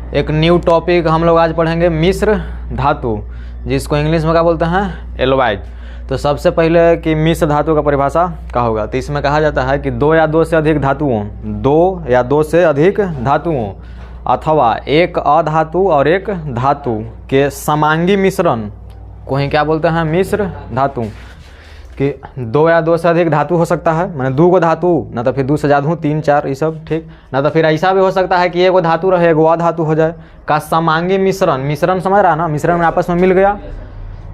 एक new topic हम लोग आज पढ़ेंगे मिश्र धातु, जिसको इंग्लिश में क्या बोलते हैं, एलोवाइज। तो सबसे पहले कि मिश्र धातु का परिभाषा क्या होगा, तो इसमें कहा जाता है कि दो या दो से अधिक धातुओं अथवा एक अधातु और एक धातु के समांगी मिश्रण को ही क्या बोलते हैं, मिश्र धातु। कि दो या दो से अधिक धातु हो सकता है, मैंने दो गो धातु, ना तो फिर दो से ज़्यादा हूँ, तीन चार, ये सब ठीक। ना तो फिर ऐसा भी हो सकता है कि एगो धातु रहे एगो अधातु हो जाए, का समांगी मिश्रण समझ रहा है ना, मिश्रण में आपस में मिल गया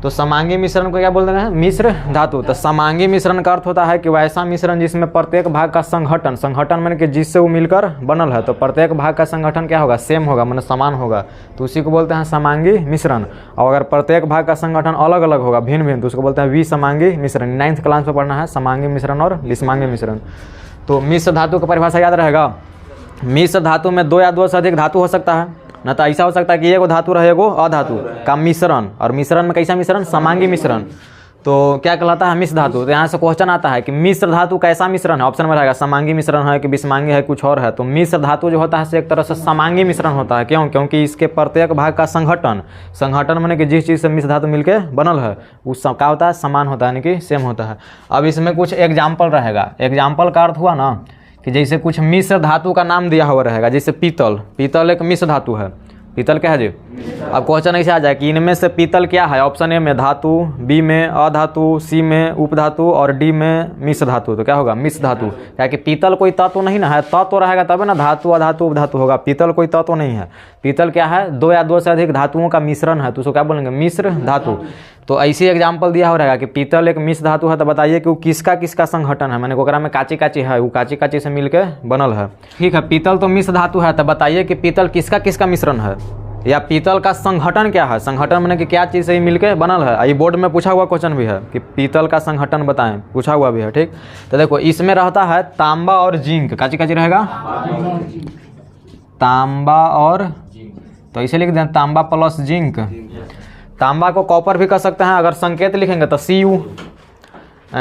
तो समांगी मिश्रण को क्या बोलते हैं, मिश्र धातु। तो समांगी मिश्रण का अर्थ होता है कि वैसा मिश्रण जिसमें प्रत्येक भाग का संगठन मैंने कि जिससे वो मिलकर बनल है, तो प्रत्येक भाग का संगठन क्या होगा, सेम होगा, मैंने समान होगा, तो उसी को बोलते हैं समांगी मिश्रण। और अगर प्रत्येक भाग का संगठन अलग अलग होगा, भिन्न भिन्न, तो उसको बोलते हैं विसमांगी मिश्रण। 9th क्लास में पढ़ना है समांगी मिश्रण और विसमांगी मिश्रण। तो मिश्र धातु का परिभाषा याद रहेगा, मिश्र धातु में दो या दो से अधिक धातु हो सकता है, ना तो ऐसा हो सकता है कि एगो धातु रहे एगो अधातु का मिश्रण, और मिश्रण में कैसा मिश्रण, समांगी मिश्रण, तो क्या कहलाता है, मिश्र धातु। तो यहाँ से क्वेश्चन आता है कि मिश्र धातु कैसा मिश्रण है, ऑप्शन में रहेगा समांगी मिश्रण है कि विसमांगी है, कुछ और है। तो मिश्र धातु जो होता है एक तरह से समांगी मिश्रण होता है। क्यों? क्योंकि इसके प्रत्येक भाग का संगठन माने कि जिस चीज़ से मिश्र धातु मिलकर बनल है उस क्या होता है, समान होता है, यानी कि सेम होता है। अब इसमें कुछ एग्जाम्पल रहेगा। एग्जाम्पल का अर्थ हुआ ना कि जैसे कुछ मिश्र धातु का नाम दिया हुआ रहेगा, जैसे पीतल एक मिश्र धातु है। पीतल क्या है जी? अब क्वेश्चन ऐसे आ जाए कि इनमें से पीतल क्या है, ऑप्शन ए में धातु, बी में अधातु, सी में उपधातु और डी में मिश्र धातु। तो क्या होगा, मिश्र धातु। क्या कि पीतल कोई तत्व नहीं ना है, तत्व रहेगा तब ना धातु अधातु उपधातु होगा। पीतल कोई तत्व नहीं है, पीतल क्या है, दो या दो से अधिक धातुओं का मिश्रण है, तो उसको क्या बोलेंगे, मिश्र धातु। तो ऐसी एग्जाम्पल दिया हो रहेगा कि पीतल एक मिश्र धातु है, तो बताइए कि वो किसका संगठन है, मैंने ओकरा में काची है, वो काची से मिलके बनल है। ठीक है, पीतल तो मिश्र धातु है, तो बताइए कि पीतल किसका मिश्रण है, या पीतल का संगठन क्या है। संगठन मैंने कि क्या चीज़ से मिलके बनल है। ये बोर्ड में पूछा हुआ क्वेश्चन भी है कि पीतल का संगठन बताएं, पूछा हुआ भी है। ठीक, तो देखो इसमें रहता है तांबा और जिंक। काची रहेगा, तांबा और, तो इसे लिख दें तांबा प्लस जिंक। तांबा को कॉपर भी कह सकते हैं, अगर संकेत लिखेंगे तो Cu।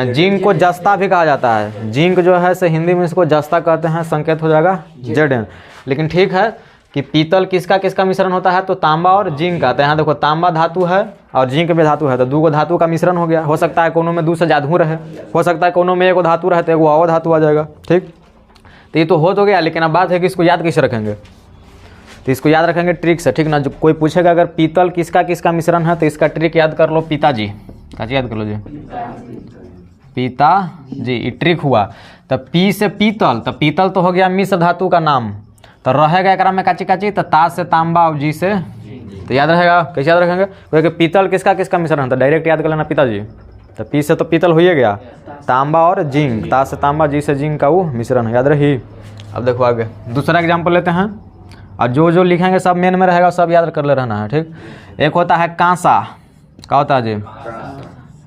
जिंक को जस्ता भी कहा जाता है। जिंक जो है से हिंदी में इसको जस्ता कहते हैं, संकेत हो जाएगा Zn। लेकिन ठीक है कि पीतल किसका मिश्रण होता है, तो तांबा और जिंक का। तो यहाँ देखो तांबा धातु है और जिंक भी धातु है, तो दो धातु का मिश्रण हो गया। हो सकता है कोनो में दो से ज़्यादा रहे, हो सकता है कोनो में एगो धातु रहे तो एगो और धातु आ जाएगा। ठीक, तो ये तो हो तो गया, लेकिन अब बात है कि इसको याद कैसे रखेंगे। तो इसको याद रखेंगे ट्रिक से, ठीक ना। जो कोई पूछेगा अगर पीतल किसका मिश्रण है, तो इसका ट्रिक याद कर लो, पिताजी। काची याद कर लो जी, पिताजी। ये ट्रिक हुआ। तो पी से पीतल, तो पीतल तो हो गया मिश्र धातु का नाम, तो रहेगा एकरा में काची, तो ता से तांबा और जी से, तो याद रहेगा। कैसे याद रखेंगे, क्योंकि पीतल किसका मिश्रण है, तो डायरेक्ट याद कर लेना पिताजी। तो पी से तो पीतल हो ही गया, तांबा और जिंक, ता से तांबा, जी से जिंक का वो मिश्रण है, याद रही। अब देखो आगे दूसरा एग्जाम्पल लेते हैं, और जो लिखेंगे सब मेन में रहेगा, सब याद कर ले रहना है। ठीक, एक होता है कांसा। क्या होता है जी,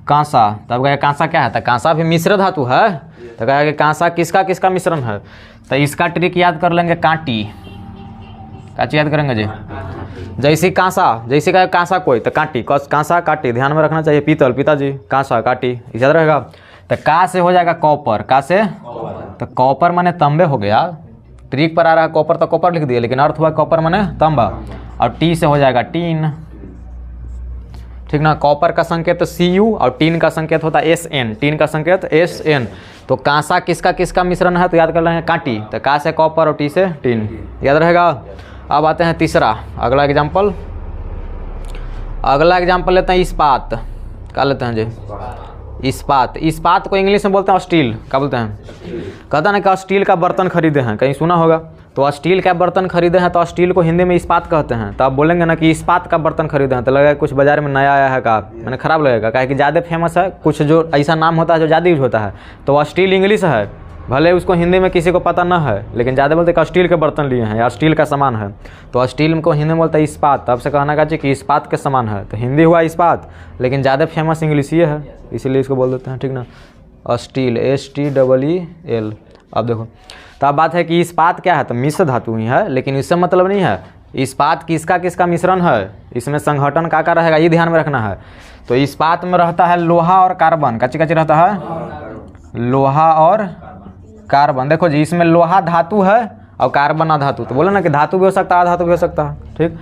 कांसा। तब कहे कांसा क्या है, तो कांसा भी मिश्र धातु है, तो कहे कि कांसा किसका मिश्रण है, तो इसका ट्रिक याद कर लेंगे, कांटी। काची याद करेंगे जी, जैसी कहे कांसा कोई, तो कांटी, कांसा कांटी, ध्यान में रखना चाहिए। पीतल पिताजी, कांसा कांटी, याद रहेगा। तो का से हो जाएगा कॉपर, का से, तो कॉपर माने तांबे हो गया। ट्रिक पर आ रहा है कॉपर, तो कॉपर लिख दिया, लेकिन अर्थ हुआ कॉपर माने तांबा। और टी से हो जाएगा टीन, ठीक ना। कॉपर का संकेत Cu और टीन का संकेत होता है Sn। टीन का संकेत Sn। तो कांसा किसका मिश्रण है, तो याद कर लेंगे कांटी। तो का से कॉपर और टी से टीन, याद रहेगा। अब आते हैं तीसरा, अगला एग्जाम्पल लेते हैं इस्पात। क्या लेते हैं जी, इस्पात को इंग्लिश में बोलते हैं स्टील। क्या बोलते हैं, कहता ना कि स्टील का बर्तन खरीदे हैं, कहीं सुना होगा। तो स्टील का बर्तन खरीदे हैं, तो स्टील को हिंदी में इस्पात कहते हैं। तो आप बोलेंगे ना कि इस्पात का बर्तन खरीदे हैं, तो लगेगा कुछ बाजार में नया आया है, का मैंने खराब लगेगा, क्या कि ज़्यादा फेमस है। कुछ जो ऐसा नाम होता है जो ज़्यादा यूज होता है, तो स्टील इंग्लिश है, भले उसको हिंदी में किसी को पता ना है, लेकिन ज़्यादा बोलते हैं स्टील के बर्तन लिए हैं या स्टील का सामान है, तो स्टील को हिंदी में बोलते हैं इस्पात। तब से कहना चाहिए कि इस्पात के समान है, तो हिंदी हुआ इस्पात, लेकिन ज़्यादा फेमस इंग्लिश ये है, इसीलिए इसको बोल देते हैं। ठीक ना, स्टील, STEEL। अब देखो, तो अब बात है कि इस्पात क्या है, तो मिश्र धातु ही है, लेकिन इससे मतलब नहीं है इस्पात किसका मिश्रण है। इसमें संगठन का रहेगा, ये ध्यान में रखना है। तो इस्पात में रहता है लोहा और कार्बन। काची रहता है, लोहा और कार्बन। देखो जी, इसमें लोहा धातु है और कार्बन अधातु। तो बोले ना कि धातु भी हो सकता है अधातु भी हो सकता है। ठीक,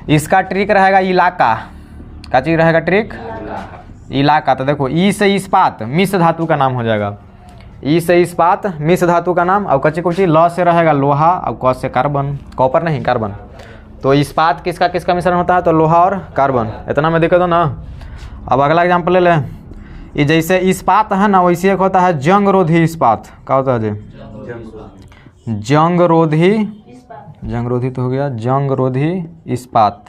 इसका ट्रिक रहेगा इलाका। क्या चीज़ रहेगा ट्रिक? इलाका। तो देखो ई से इस्पात मिश्र धातु का नाम हो जाएगा। ई से इस्पात मिश्र धातु का नाम। और कच्ची कुची ल से रहेगा लोहा और क से कार्बन, कॉपर नहीं कार्बन। तो इस्पात किसका किसका मिश्रण होता है? तो लोहा और कार्बन। इतना में दिक्कत हो ना। अब अगला एग्जाम्पल ले लें। ये जैसे इस्पात है ना वैसे एक होता है जंगरोधी इस्पात। क्या होता है जी? जंगरोधी। जंगरोधी तो हो गया जंगरोधी इस्पात।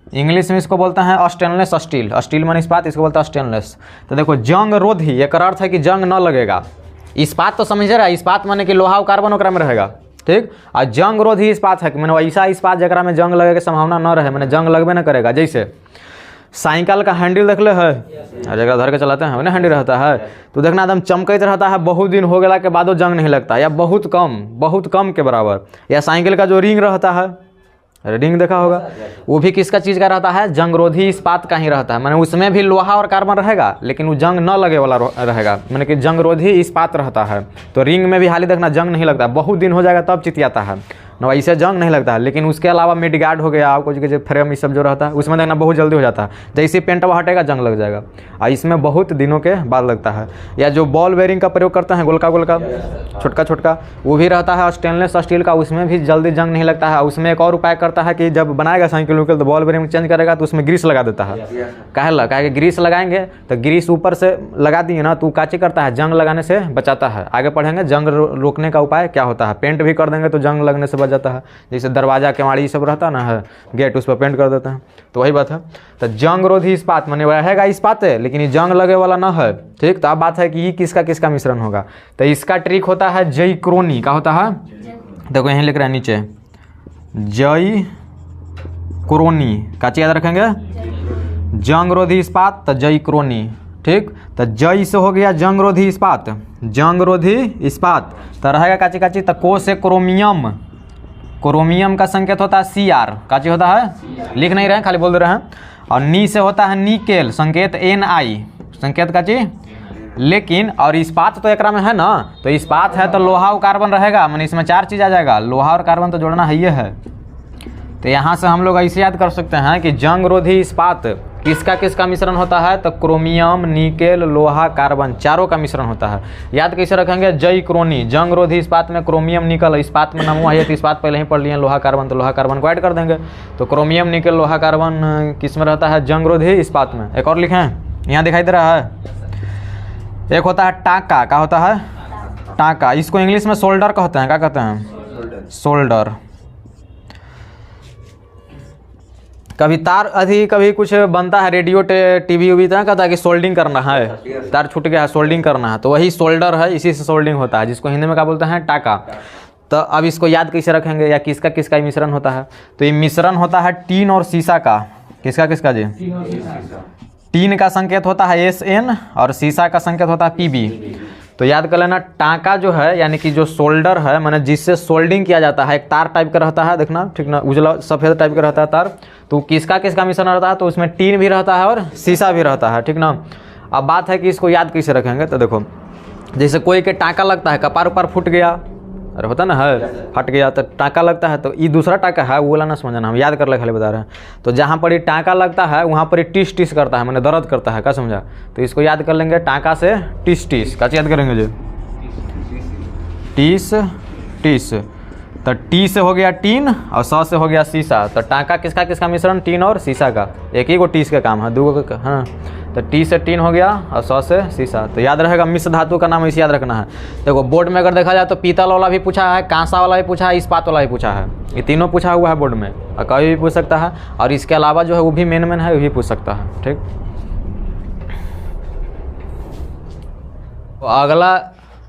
इंग्लिश में इसको बोलते हैं स्टेनलेस स्टील। स्टील माने इस्पात, इसको बोलते हैं स्टेनलेस। तो देखो जंगरोधी एक अर्थ है कि जंग न लगेगा। इस्पात तो समझ रहा है, इस्पात माने कि लोहा और कार्बन ओकरा में रहेगा। ठीक, और जंगरोधी इस्पात है कि मैंने ऐसा इस्पात जरा में जंग लगे के संभावना न रहे, मैंने जंग लगबे न करेगा। जैसे साइकिल का हैंडल देख ले है, जगह धर के चलाते हैं ना हैंडल रहता है, तो देखना एकदम चमकते रहता है, बहुत दिन हो गया के बादो जंग नहीं लगता, या बहुत कम के बराबर। या साइकिल का जो रिंग रहता है, रिंग देखा होगा, वो भी किसका चीज़ का रहता है? जंगरोधी इस्पात का ही रहता है। मैंने उसमें भी लोहा और कार्बन रहेगा लेकिन वो जंग न लगे वाला रहेगा, मैंने कि जंगरोधी इस्पात रहता है। तो रिंग में भी हाली देखना जंग नहीं लगता, बहुत दिन हो जाएगा तब चितियाता है ना, वैसे जंग नहीं लगता है। लेकिन उसके अलावा मिड गार्ड हो गया, कुछ जो फ्रेम ये सब जो रहता है उसमें देखना बहुत जल्दी हो जाता है। जैसे पेंट हटेगा जंग लग जाएगा, और इसमें बहुत दिनों के बाद लगता है। या जो बॉल बेरिंग का प्रयोग करते हैं गोलका गोलका छोटका छोटका, वो भी रहता है स्टेनलेस स्टील का, उसमें भी जल्दी जंग नहीं लगता है। उसमें एक और उपाय करता है कि जब बनाएगा साइकिल उइकिल तो बॉल बेरिंग चेंज करेगा तो उसमें ग्रीस लगा देता है। काहे ग्रीस लगाएंगे तो ग्रीस ऊपर से लगा दिए ना तो काची करता है, जंग लगाने से बचाता है। आगे पढ़ेंगे जंग रोकने का उपाय क्या होता है। पेंट भी कर देंगे तो जंग लगने से बच जाता है। जैसे दरवाजा केवाड़ी सब रहता है ना है गेट, उस पर पेंट कर देते हैं, तो वही बात है। तो जंगरोधी इस्पात माने रहेगा इस्पात है लेकिन ये जंग लगे वाला ना है। ठीक, तो अब बात है कि ये किसका किसका मिश्रण होगा। तो इसका ट्रिक होता है जैक्रोनी। क्या होता है? देखो यहीं लिख रहे हैं नीचे जैक्रोनी। क्या चीज याद रखेंगे? जंगरोधी इस्पात तो जैक्रोनी। ठीक, तो जय से हो गया जंगरोधी इस्पात, जंगरोधी इस्पात। तो रहेगा काची काची, तो को से क्रोमियम। क्रोमियम का संकेत होता है Cr। का चीज होता है? लिख नहीं रहे हैं, खाली बोल दे रहे हैं। और नी से होता है निकेल, संकेत Ni, संकेत का चीज। लेकिन और इस्पात तो एकरा में है ना, तो इस्पात है तो लोहा और कार्बन रहेगा, मैंने इसमें 4 चीज आ जाएगा, लोहा और कार्बन तो जोड़ना है ये है। तो यहाँ से हम लोग ऐसे याद कर सकते हैं कि जंगरोधी इस्पात किसका किसका मिश्रण होता है? तो क्रोमियम, निकेल, लोहा, कार्बन, चारों का मिश्रण होता है। याद कैसे रखेंगे? जैक्रोनी। जंगरोधी इस्पात में क्रोमियम, निकल, इस्पात में नमूआ है तो इस्पात पहले ही पढ़ लिए, लोहा कार्बन तो लोहा कार्बन को ऐड कर देंगे। तो क्रोमियम, निकेल, लोहा कार्बन किस में रहता है? जंगरोधी इस्पात में। एक और लिखें, यहाँ दिखाई दे रहा है, एक होता है टाका। क्या होता है? टाका। इसको इंग्लिश में सोल्डर कहते हैं। क्या कहते हैं? सोल्डर। कभी तार कभी कुछ बनता है रेडियो टीवी उवी, तो कहता है कि सोल्डिंग करना है, तार छूट गया है सोल्डिंग करना है, तो वही सोल्डर है, इसी से सोल्डिंग होता है, जिसको हिंदी में क्या बोलते हैं? टाका। तो अब इसको याद कैसे रखेंगे या किसका किसका मिश्रण होता है? तो ये मिश्रण होता है टीन और शीशा का। किसका किसका जी? टीन का संकेत होता है Sn और शीशा का संकेत होता है Pb। तो याद कर लेना, टाका जो है यानी कि जो सोल्डर है, माने जिससे सोल्डिंग किया जाता है, एक तार टाइप का रहता है, देखना ठीक ना, उजला सफ़ेद टाइप का रहता है तार। तो किसका किसका मिश्रण रहता है? तो उसमें टीन भी रहता है और शीशा भी रहता है। ठीक ना। अब बात है कि इसको याद कैसे रखेंगे। तो देखो जैसे कोई के टाका लगता है, कपार उपार फूट गया, अरे होता ना है, फट गया तो टाका लगता है, तो ये दूसरा टाका है, वो वाला ना समझना, हम याद कर ले खाली बता रहे हैं। तो जहाँ पर ये टाका लगता है वहाँ पर ये टिस टिस करता है, मैंने दर्द करता है। क्या समझा? तो इसको याद कर लेंगे, टाका से टिस टिस। क्या याद करेंगे जी? टिस टिस। तो टी से हो गया टीन और स से हो गया शीशा। तो टाका किसका किसका मिश्रण? टीन और शीशा का। एक ही को टीस का काम है, दो का हाँ। तो टी से टीन हो गया और स से शीशा। तो याद रहेगा मिश्र धातु का नाम इसे याद रखना है। देखो बोर्ड में अगर देखा जाए तो पीतल वाला भी पूछा है, कांसा वाला भी पूछा है, इस्पात वाला भी पूछा है, ये तीनों पूछा हुआ है बोर्ड में, और कभी भी पूछ सकता है। और इसके अलावा जो है वो भी मेन है, वो भी पूछ सकता है। ठीक, तो अगला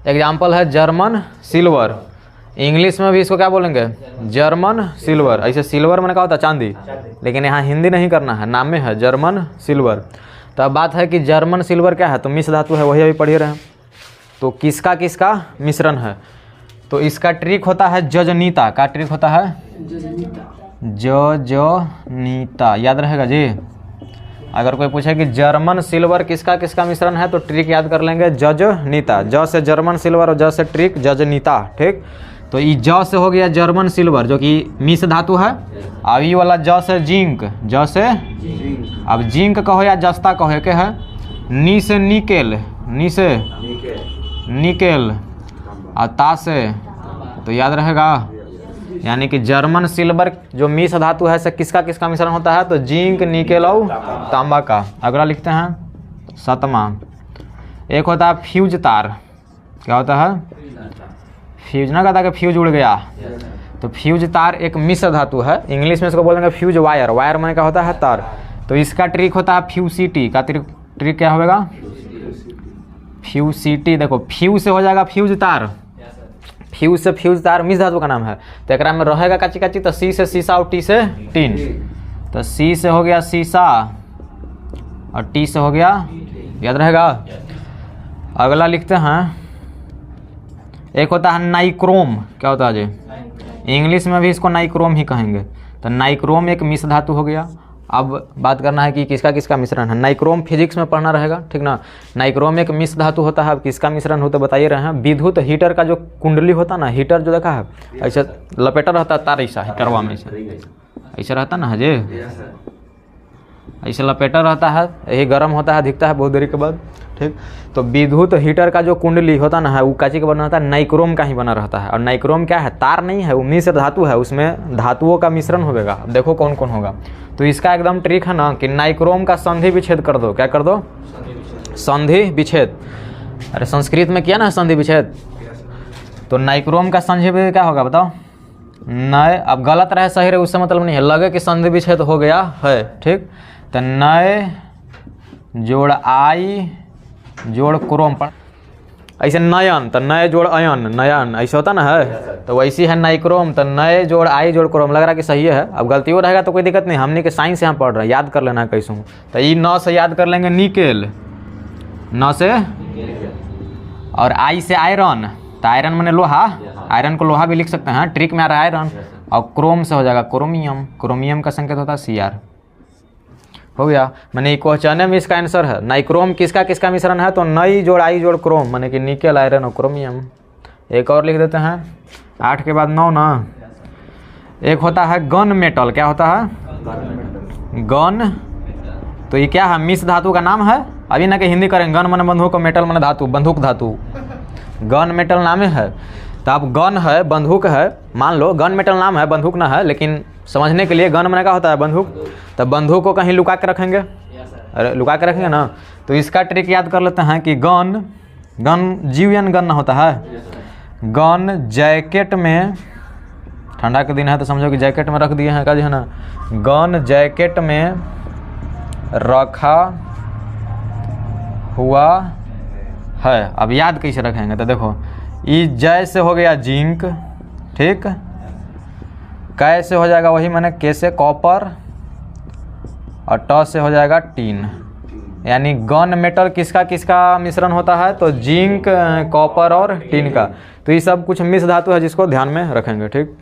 एग्जाम्पल है जर्मन सिल्वर। इंग्लिश में भी इसको क्या बोलेंगे? German silver. ऐसे सिल्वर मैंने कहा होता चांदी, लेकिन यहाँ हिंदी नहीं करना है, नाम में है जर्मन सिल्वर। तो अब बात है कि जर्मन सिल्वर क्या है? तो मिश्र धातु है, वही अभी पढ़ रहे हैं। तो किसका किसका मिश्रण है? तो इसका ट्रिक होता है जजनीता। का ट्रिक होता है? जजनीता। याद रहेगा जी। अगर कोई पूछे कि जर्मन सिल्वर किसका किसका मिश्रण है, तो ट्रिक याद कर लेंगे जजनीता। ज से जर्मन सिल्वर और ज से ट्रिक जजनीता। ठीक, तो ये ज से हो गया जर्मन सिल्वर जो कि मिश्र धातु है। अब ये वाला ज से जिंक, ज से अब जिंक कहो या जस्ता कहो के है। नी से निकेल, नी से निकेल और ता से तो याद रहेगा, यानी कि जर्मन सिल्वर जो मिश्र धातु है से किसका किसका मिश्रण होता है, तो जिंक, निकेल और तांबा का। अगला लिखते हैं 7वां, एक होता है फ्यूज तार। क्या होता है? फ्यूज ना कहता कि फ्यूज उड़ गया, तो फ्यूज तार एक मिश्र धातु है। इंग्लिश में इसको बोलेंगे फ्यूज वायर। वायर माने क्या होता है? तार। तो इसका ट्रिक होता है फ्यूसिटी का। ट्रिक क्या होगा? फ्यूसिटी। देखो फ्यूज से हो जाएगा फ्यूज तार, फ्यूज से फ्यूज तार मिश्र धातु का नाम है। तो एक में रहेगा काची काची, तो सी से सीसा और टी से टीन। तो सी से हो गया सीसा और टी से हो गया, याद रहेगा। अगला लिखते हैं, एक होता है नाइक्रोम। क्या होता है जी? इंग्लिश में भी इसको नाइक्रोम ही कहेंगे। तो नाइक्रोम एक मिश्र धातु हो गया। अब बात करना है कि किसका किसका मिश्रण है। नाइक्रोम फिजिक्स में पढ़ना रहेगा, ठीक ना। नाइक्रोम एक मिश्र धातु होता है। अब किसका मिश्रण हो तो बताइए रहे हैं। विद्युत हीटर का जो कुंडली होता ना, हीटर जो देखा है ऐसे लपेटा रहता है तार, ऐसा हीटरवा में ऐसे रहता ना जी, ऐसे लपेटा रहता है, यही गर्म होता है, दिखता है बहुत देरी के बाद, ठीक। तो विद्युत हीटर का जो कुंडली होता ना है वो काची का बना रहता है? नाइक्रोम का ही बना रहता है। और नाइक्रोम क्या है? तार नहीं है, वो मिश्र धातु है, उसमें धातुओं का मिश्रण होगा। देखो कौन कौन होगा। तो इसका एकदम ट्रिक है ना कि नाइक्रोम का संधि विच्छेद कर दो। क्या कर दो? संधि विच्छेद। अरे संस्कृत में किया ना संधि विच्छेद। तो नाइक्रोम का संधि विच्छेद क्या होगा बताओ? नए, अब गलत रहे सही रहे उससे मतलब नहीं है, लगे कि संधि विच्छेद हो गया है, ठीक। तो नए जोड़ आई जोड़ क्रोम पर ऐसे नयन, तो नए जोड़ अयन, नयन ऐसे होता ना है। तो वैसी है नाइक्रोम, तो नए जोड़ आई जोड़ क्रोम। लग रहा कि सही है। अब गलती हो रहेगा तो कोई दिक्कत नहीं, हमने के साइंस यहाँ पढ़ रहे हैं, याद कर लेना कैसे। तो ये न से याद कर लेंगे निकेल, न से, और आई से आयरन। तो आयरन मैंने लोहा, आयरन को लोहा भी लिख सकते हैं, ट्रिक में आ रहा है आयरन। और क्रोम से हो जाएगा क्रोमियम। क्रोमियम का संकेत होता है Cr। हो गया। मैंने क्वेश्चन में इसका आंसर है। नाइक्रोम किसका किसका मिश्रण है? तो नई जोड़ आई जोड़ क्रोम, माने कि निकेल, आयरन और क्रोमियम। एक और लिख देते हैं, 8 के बाद 9 ना। एक होता है गन मेटल। क्या होता है? गन। तो ये क्या है? मिश्र धातु का नाम है। अभी ना कि हिंदी करेंगे, गन माने बंदूक, मेटल माने धातु, बंदूक धातु। गन मेटल नाम है। तो अब गन है, बंदूक है, मान लो गन मेटल नाम है, बंदूक ना है, लेकिन समझने के लिए गन माने क्या होता है? बंदूक। तो बंदूक को कहीं लुका के रखेंगे, अरे लुका के रखेंगे ना। तो इसका ट्रिक याद कर लेते हैं कि गन, गन जीवन गन ना होता है। गन जैकेट में, ठंडा के दिन है तो समझो कि जैकेट में रख दिए हैं, का जी है ना। गन जैकेट में रखा हुआ है। अब याद कैसे रखेंगे? तो देखो ई जय से हो गया जिंक, ठीक। कै से हो जाएगा वही मैंने के से कॉपर, और ट से हो जाएगा टीन। यानी गन मेटल किसका किसका मिश्रण होता है? तो जिंक, कॉपर और टीन का। तो ये सब कुछ मिश्र धातु है जिसको ध्यान में रखेंगे, ठीक।